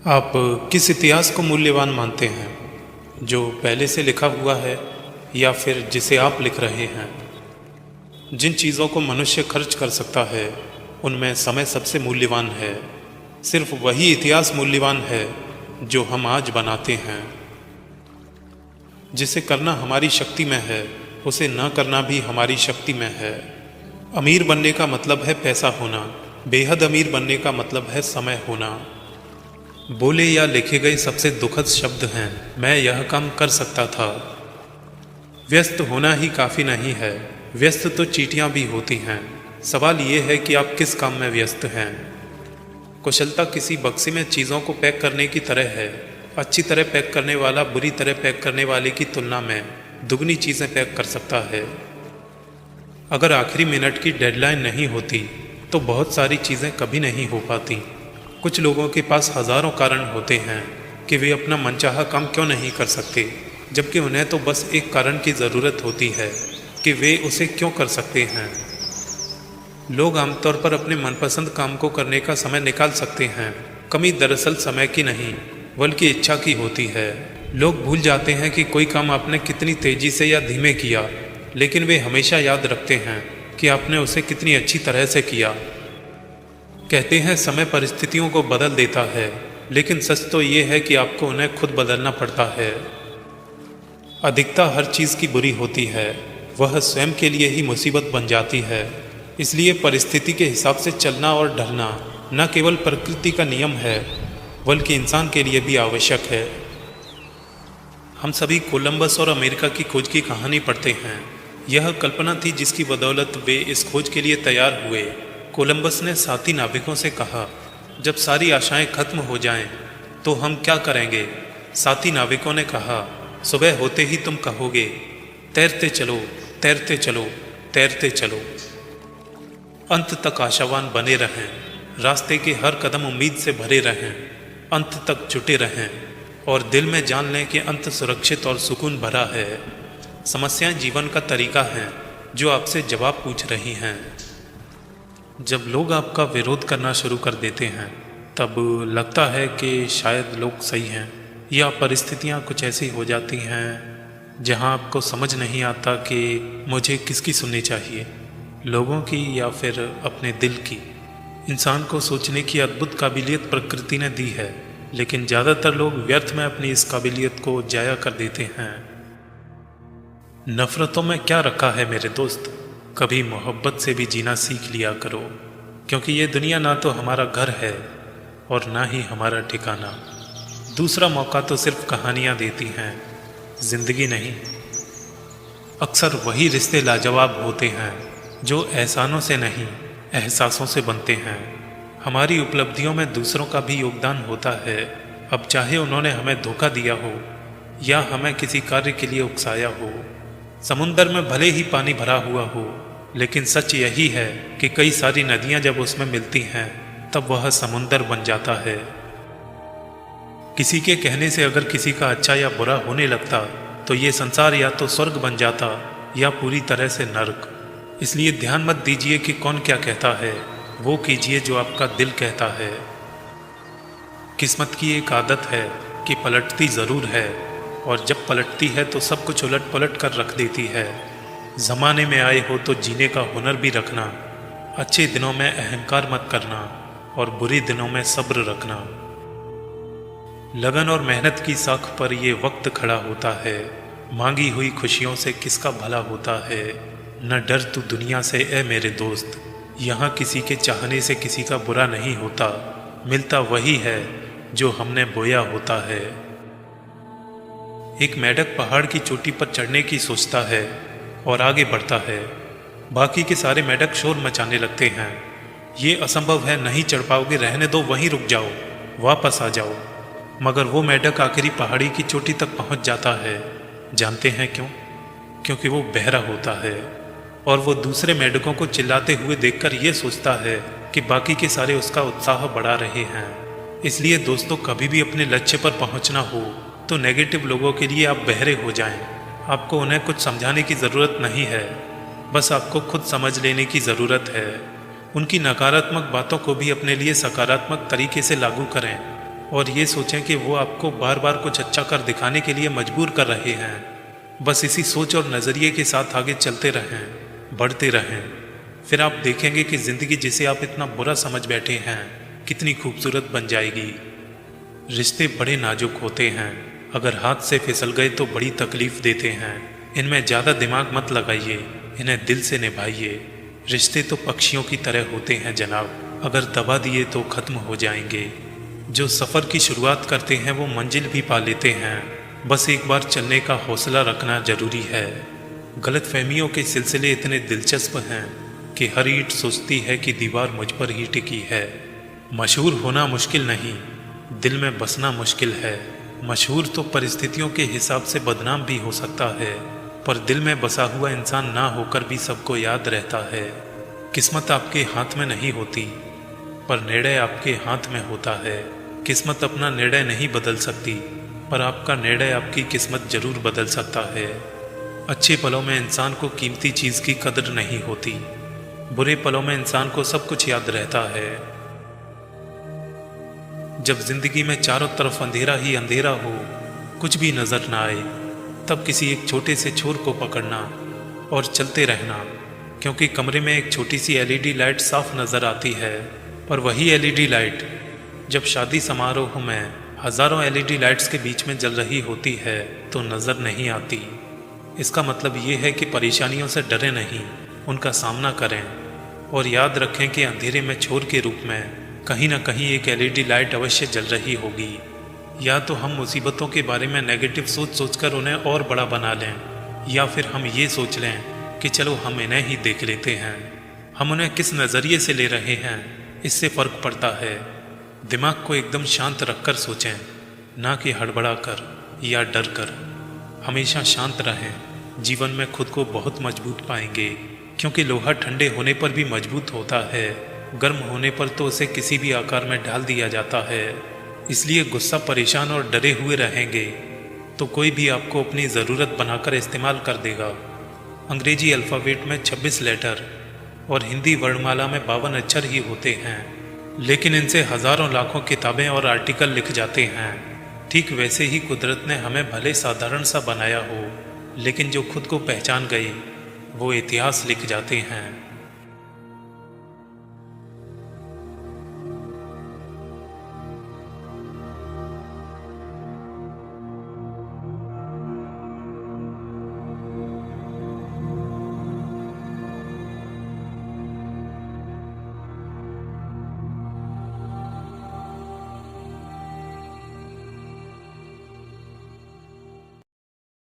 आप किस इतिहास को मूल्यवान मानते हैं, जो पहले से लिखा हुआ है या फिर जिसे आप लिख रहे हैं? जिन चीज़ों को मनुष्य खर्च कर सकता है उनमें समय सबसे मूल्यवान है। सिर्फ वही इतिहास मूल्यवान है जो हम आज बनाते हैं। जिसे करना हमारी शक्ति में है उसे न करना भी हमारी शक्ति में है। अमीर बनने का मतलब है पैसा होना, बेहद अमीर बनने का मतलब है समय होना। बोले या लिखे गए सबसे दुखद शब्द हैं, मैं यह काम कर सकता था। व्यस्त होना ही काफ़ी नहीं है, व्यस्त तो चींटियां भी होती हैं। सवाल ये है कि आप किस काम में व्यस्त हैं। कुशलता किसी बक्से में चीज़ों को पैक करने की तरह है। अच्छी तरह पैक करने वाला बुरी तरह पैक करने वाले की तुलना में दुगनी चीज़ें पैक कर सकता है। अगर आखिरी मिनट की डेडलाइन नहीं होती तो बहुत सारी चीज़ें कभी नहीं हो पाती। कुछ लोगों के पास हज़ारों कारण होते हैं कि वे अपना मनचाहा काम क्यों नहीं कर सकते, जबकि उन्हें तो बस एक कारण की ज़रूरत होती है कि वे उसे क्यों कर सकते हैं। लोग आमतौर पर अपने मनपसंद काम को करने का समय निकाल सकते हैं। कमी दरअसल समय की नहीं बल्कि इच्छा की होती है। लोग भूल जाते हैं कि कोई काम आपने कितनी तेज़ी से या धीमे किया, लेकिन वे हमेशा याद रखते हैं कि आपने उसे कितनी अच्छी तरह से किया। कहते हैं समय परिस्थितियों को बदल देता है, लेकिन सच तो ये है कि आपको उन्हें खुद बदलना पड़ता है। अधिकता हर चीज़ की बुरी होती है, वह स्वयं के लिए ही मुसीबत बन जाती है। इसलिए परिस्थिति के हिसाब से चलना और ढलना न केवल प्रकृति का नियम है बल्कि इंसान के लिए भी आवश्यक है। हम सभी कोलंबस और अमेरिका की खोज की कहानी पढ़ते हैं। यह कल्पना थी जिसकी बदौलत वे इस खोज के लिए तैयार हुए। कोलंबस ने साथी नाविकों से कहा, जब सारी आशाएं खत्म हो जाएं, तो हम क्या करेंगे? साथी नाविकों ने कहा, सुबह होते ही तुम कहोगे, तैरते चलो, तैरते चलो, तैरते चलो। अंत तक आशावान बने रहें, रास्ते के हर कदम उम्मीद से भरे रहें, अंत तक जुटे रहें और दिल में जान लें कि अंत सुरक्षित और सुकून भरा है। समस्याएं जीवन का तरीका है जो आपसे जवाब पूछ रही हैं। जब लोग आपका विरोध करना शुरू कर देते हैं तब लगता है कि शायद लोग सही हैं, या परिस्थितियां कुछ ऐसी हो जाती हैं जहां आपको समझ नहीं आता कि मुझे किसकी सुननी चाहिए, लोगों की या फिर अपने दिल की। इंसान को सोचने की अद्भुत काबिलियत प्रकृति ने दी है, लेकिन ज़्यादातर लोग व्यर्थ में अपनी इस काबिलियत को जाया कर देते हैं। नफ़रतों में क्या रखा है मेरे दोस्त, कभी मोहब्बत से भी जीना सीख लिया करो, क्योंकि ये दुनिया ना तो हमारा घर है और ना ही हमारा ठिकाना। दूसरा मौका तो सिर्फ कहानियाँ देती हैं, जिंदगी नहीं। अक्सर वही रिश्ते लाजवाब होते हैं जो एहसानों से नहीं एहसासों से बनते हैं। हमारी उपलब्धियों में दूसरों का भी योगदान होता है, अब चाहे उन्होंने हमें धोखा दिया हो या हमें किसी कार्य के लिए उकसाया हो। समुंदर में भले ही पानी भरा हुआ हो, लेकिन सच यही है कि कई सारी नदियां जब उसमें मिलती हैं तब वह समुंदर बन जाता है। किसी के कहने से अगर किसी का अच्छा या बुरा होने लगता तो ये संसार या तो स्वर्ग बन जाता या पूरी तरह से नर्क। इसलिए ध्यान मत दीजिए कि कौन क्या कहता है, वो कीजिए जो आपका दिल कहता है। किस्मत की एक आदत है कि पलटती ज़रूर है, और जब पलटती है तो सब कुछ उलट पलट कर रख देती है। ज़माने में आए हो तो जीने का हुनर भी रखना, अच्छे दिनों में अहंकार मत करना और बुरे दिनों में सब्र रखना। लगन और मेहनत की साख पर ये वक्त खड़ा होता है, मांगी हुई खुशियों से किसका भला होता है। न डर तू दुनिया से ए मेरे दोस्त, यहाँ किसी के चाहने से किसी का बुरा नहीं होता, मिलता वही है जो हमने बोया होता है। एक मेंढक पहाड़ की चोटी पर चढ़ने की सोचता है और आगे बढ़ता है। बाकी के सारे मेंढक शोर मचाने लगते हैं, ये असंभव है, नहीं चढ़ पाओगे, रहने दो, वहीं रुक जाओ, वापस आ जाओ। मगर वो मेंढक आखिरी पहाड़ी की चोटी तक पहुंच जाता है। जानते हैं क्यों? क्योंकि वो बहरा होता है और वो दूसरे मेंढकों को चिल्लाते हुए देखकर ये सोचता है कि बाकी के सारे उसका उत्साह बढ़ा रहे हैं। इसलिए दोस्तों, कभी भी अपने लक्ष्य पर पहुंचना हो तो नेगेटिव लोगों के लिए आप बहरे हो जाएं। आपको उन्हें कुछ समझाने की ज़रूरत नहीं है, बस आपको खुद समझ लेने की ज़रूरत है। उनकी नकारात्मक बातों को भी अपने लिए सकारात्मक तरीके से लागू करें। और ये सोचें कि वो आपको बार बार कुछ अच्छा कर दिखाने के लिए मजबूर कर रहे हैं। बस इसी सोच और नज़रिए के साथ आगे चलते रहें, बढ़ते रहें। फिर आप देखेंगे कि ज़िंदगी जिसे आप इतना बुरा समझ बैठे हैं कितनी खूबसूरत बन जाएगी। रिश्ते बड़े नाजुक होते हैं, अगर हाथ से फिसल गए तो बड़ी तकलीफ देते हैं। इनमें ज़्यादा दिमाग मत लगाइए, इन्हें दिल से निभाइए। रिश्ते तो पक्षियों की तरह होते हैं जनाब, अगर दबा दिए तो ख़त्म हो जाएंगे। जो सफ़र की शुरुआत करते हैं वो मंजिल भी पा लेते हैं, बस एक बार चलने का हौसला रखना ज़रूरी है। गलतफहमियों के सिलसिले इतने दिलचस्प हैं कि हर ईंट सोचती है कि दीवार मुझ पर ही टिकी है। मशहूर होना मुश्किल नहीं, दिल में बसना मुश्किल है। मशहूर तो परिस्थितियों के हिसाब से बदनाम भी हो सकता है, पर दिल में बसा हुआ इंसान ना होकर भी सबको याद रहता है। किस्मत आपके हाथ में नहीं होती, पर निर्णय आपके हाथ में होता है। किस्मत अपना निर्णय नहीं बदल सकती, पर आपका निर्णय आपकी किस्मत जरूर बदल सकता है। अच्छे पलों में इंसान को कीमती चीज़ की कदर नहीं होती, बुरे पलों में इंसान को सब कुछ याद रहता है। जब जिंदगी में चारों तरफ अंधेरा ही अंधेरा हो, कुछ भी नजर ना आए, तब किसी एक छोटे से छोर को पकड़ना और चलते रहना, क्योंकि कमरे में एक छोटी सी एलईडी लाइट साफ नजर आती है, पर वही एलईडी लाइट जब शादी समारोह में हजारों एलईडी लाइट्स के बीच में जल रही होती है तो नजर नहीं आती। इसका मतलब ये है कि परेशानियों से डरे नहीं, उनका सामना करें और याद रखें कि अंधेरे में छोर के रूप में कहीं ना कहीं एक एलईडी लाइट अवश्य जल रही होगी। या तो हम मुसीबतों के बारे में नेगेटिव सोच सोचकर उन्हें और बड़ा बना लें, या फिर हम ये सोच लें कि चलो हम इन्हें ही देख लेते हैं। हम उन्हें किस नज़रिए से ले रहे हैं इससे फ़र्क पड़ता है। दिमाग को एकदम शांत रखकर सोचें, ना कि हड़बड़ा कर या डर कर। हमेशा शांत रहें, जीवन में खुद को बहुत मजबूत पाएंगे, क्योंकि लोहा ठंडे होने पर भी मजबूत होता है, गर्म होने पर तो उसे किसी भी आकार में ढाल दिया जाता है। इसलिए गुस्सा, परेशान और डरे हुए रहेंगे तो कोई भी आपको अपनी ज़रूरत बनाकर इस्तेमाल कर देगा। अंग्रेजी अल्फ़ाबेट में 26 लेटर और हिंदी वर्णमाला में 52 अक्षर ही होते हैं, लेकिन इनसे हज़ारों लाखों किताबें और आर्टिकल लिख जाते हैं। ठीक वैसे ही कुदरत ने हमें भले साधारण सा बनाया हो, लेकिन जो खुद को पहचान गए वो इतिहास लिख जाते हैं।